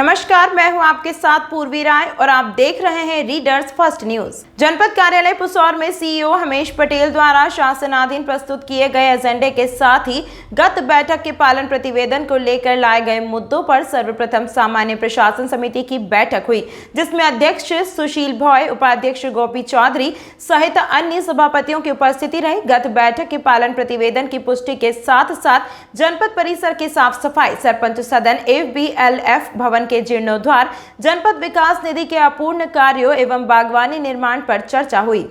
नमस्कार, मैं हूं आपके साथ पूर्वी राय और आप देख रहे हैं रीडर्स फर्स्ट न्यूज। जनपद कार्यालय पुसौर में सीईओ हमेश पटेल द्वारा शासनाधीन प्रस्तुत किए गए एजेंडे के साथ ही गत बैठक के पालन प्रतिवेदन को लेकर लाए गए मुद्दों पर सर्वप्रथम सामान्य प्रशासन समिति की बैठक हुई, जिसमें अध्यक्ष सुशील भॉय, उपाध्यक्ष गोपी चौधरी सहित अन्य सभापतियों की उपस्थिति रही। गत बैठक के पालन प्रतिवेदन की पुष्टि के साथ साथ जनपद परिसर की साफ सफाई, सरपंच सदन, FBLF भवन के जीर्णोद्धार, जनपद विकास निधि के अपूर्ण कार्यों एवं बागवानी निर्माण पर चर्चा हुई।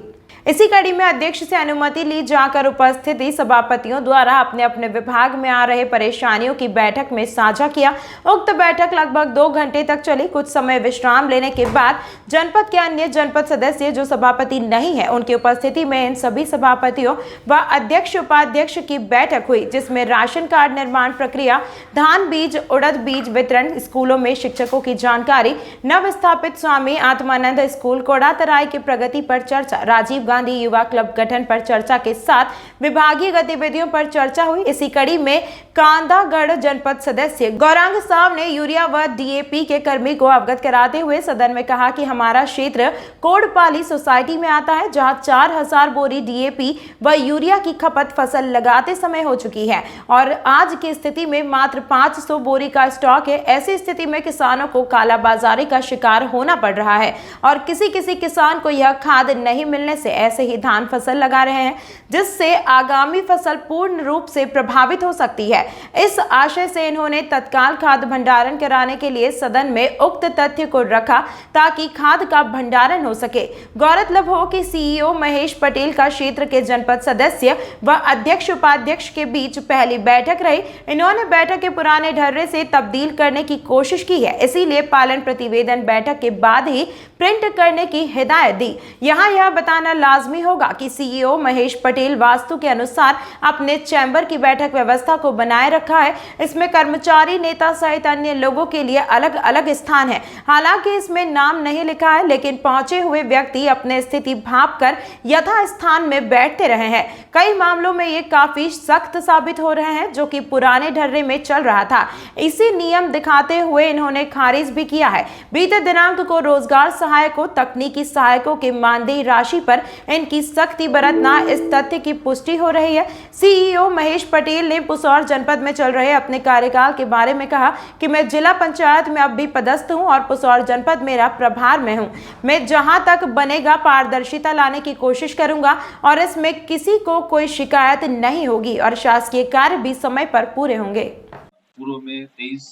इसी कड़ी में अध्यक्ष से अनुमति ली जाकर उपस्थित सभापतियों द्वारा अपने अपने विभाग में आ रहे परेशानियों की बैठक में साझा किया। उक्त बैठक लगभग 2 घंटे तक चली। कुछ समय विश्राम लेने के बाद जनपद के अन्य जनपद सदस्य जो सभापति नहीं है, उनकी उपस्थिति में इन सभी सभापतियों व अध्यक्ष उपाध्यक्ष की बैठक हुई, जिसमें राशन कार्ड निर्माण प्रक्रिया, धान बीज, उड़द बीज वितरण, स्कूलों में शिक्षकों की जानकारी, नव स्थापित स्वामी आत्मानंद स्कूल कोड़ातराई की प्रगति पर चर्चा, राजीव गांधी युवा क्लब गठन पर चर्चा के साथ विभागीय गतिविधियों पर चर्चा हुई। इसी कड़ी में कांदागढ़ जनपद सदस्य गौरांग साव ने यूरिया व DAP के कर्मी को अवगत कराते हुए सदन में कहा कि हमारा क्षेत्र कोडपाली सोसाइटी में आता है, जहां 4000 बोरी DAP व यूरिया की खपत फसल लगाते समय हो चुकी है और आज की स्थिति में मात्र 500 बोरी का स्टॉक है। ऐसी स्थिति में किसानों को कालाबाजारी का शिकार होना पड़ रहा है और किसी किसान को यह खाद नहीं मिलने से ऐसे ही धान फसल लगा रहे हैं, जिससे आगामी फसल पूर्ण रूप से प्रभावित हो सकती है। इस आशय से इन्होंने तत्काल खाद भंडारण कराने के लिए सदन में उक्त तथ्य को रखा ताकि खाद का भंडारण हो सके। गौरतलब हो कि सीईओ महेश पटेल का क्षेत्र के जनपद सदस्य व अध्यक्ष उपाध्यक्ष के बीच पहली बैठक रही। इन्होंने बैठक के पुराने ढर्रे से तब्दील करने की कोशिश की है, इसीलिए पालन प्रतिवेदन बैठक के बाद ही प्रिंट करने की हिदायत दी। यहाँ यह बताना लाजमी होगा कि सीईओ महेश पटेल वास्तु के अनुसार अपने चैम्बर की बैठक व्यवस्था को बनाए रखा है। इसमें कर्मचारी, नेता सहित अन्य लोगों के लिए अलग अलग स्थान है। हालांकि इसमें नाम नहीं लिखा है, लेकिन पहुंचे हुए व्यक्ति अपने स्थिति भांपकर यथा स्थान में बैठते रहे हैं। कई मामलों में ये काफी सख्त साबित हो रहे हैं, जो कि पुराने ढर्रे में चल रहा था। इसी नियम दिखाते हुए इन्होंने खारिज भी किया है। बीते दिनांक को रोजगार सहायकों, तकनीकी सहायकों के मानदेय राशि पर इनकी सख्ती बरतना, इस तथ्य की पुष्टि हो रही है। सीईओ महेश पटेल ने पुसौर जनपद में चल रहे अपने कार्यकाल के बारे में कहा कि मैं जिला पंचायत में अब भी पदस्थ हूं और पुसौर जनपद मेरा प्रभार में हूं। मैं जहां तक बनेगा पारदर्शिता लाने की कोशिश करूंगा और इसमें किसी को कोई शिकायत नहीं होगी और शासकीय कार्य भी समय पर पूरे होंगे। पूर्व में 23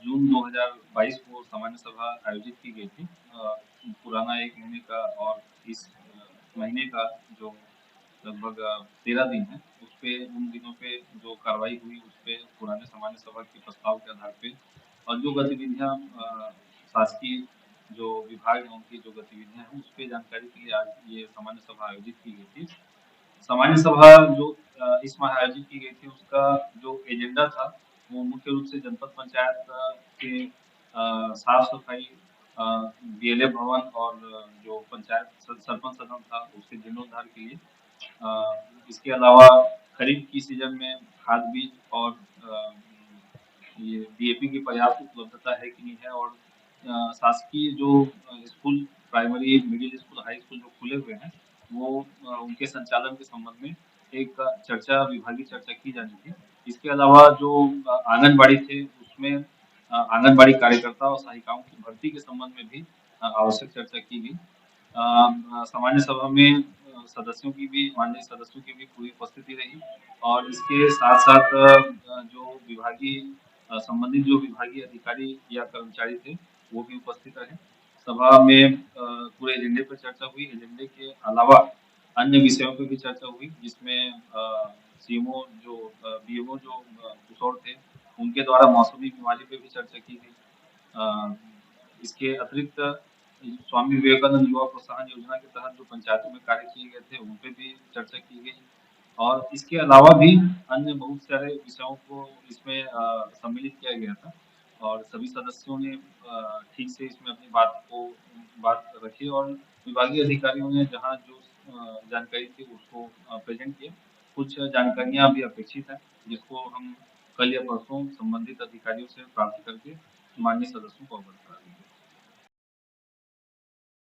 जून 2022 को सामान्य सभा आयोजित की गई थी। पुराना 1 महीने का और इस महीने का जो लगभग 13 दिन है, उस पे उन दिनों पे जो कार्रवाई हुई, उस पे पुराने सामान्य सभा के प्रस्ताव के आधार पे और जो गतिविधियां शासकीय जो विभाग है उनकी जो गतिविधियां हैं, उस पे जानकारी के लिए आज ये सामान्य सभा आयोजित की गई थी। सामान्य सभा जो इस माह आयोजित की गई थी, उसका जो एजेंडा था वो मुख्य रूप से जनपद पंचायत के साफ सफाई, BLF भवन और जो पंचायत सरपंच सदन था उसके जीर्णोद्धार के लिए, इसके अलावा खरीफ की सीजन में खाद बीज और ये DAP की पर्याप्त उपलब्धता है कि नहीं है और शासकीय जो school, primary, middle school, high school जो खुले हुए हैं, वो उनके संचालन के संबंध में एक चर्चा, विभागीय चर्चा की जानी थी। इसके अलावा जो आंगनबाड़ी थे, उसमें आंगनबाड़ी कार्यकर्ता और सहायिकाओं की भर्ती के संबंध में भी आवश्यक चर्चा की गई। सामान्य सभा में सदस्यों की भी, माननीय सदस्यों की भी पूरी उपस्थिति रही और इसके साथ साथ जो विभागीय संबंधित जो विभागीय अधिकारी या कर्मचारी थे, वो भी उपस्थित रहे। सभा में पूरे एजेंडे पर चर्चा हुई। एजेंडे के अलावा अन्य विषयों पर भी चर्चा हुई, जिसमें CMO जो BMO जो पुसौर थे, उनके द्वारा मौसमी बीमारी पे भी चर्चा की गई। इसके अतिरिक्त स्वामी विवेकानंद युवा प्रोत्साहन योजना के तहत जो पंचायतों में कार्य किए गए थे, उन पे भी चर्चा की गई और इसके अलावा भी अन्य बहुत सारे विषयों को इसमें सम्मिलित किया गया था और सभी सदस्यों ने ठीक से इसमें अपनी बात रखी और विभागीय अधिकारियों ने जहाँ जो जानकारी थी उसको प्रेजेंट किया। कुछ जानकारियाँ भी अपेक्षित हैं, जिसको हम कल या परसों संबंधित अधिकारियों से प्राप्त करके माननीय सदस्यों को अवगत करा दी गई।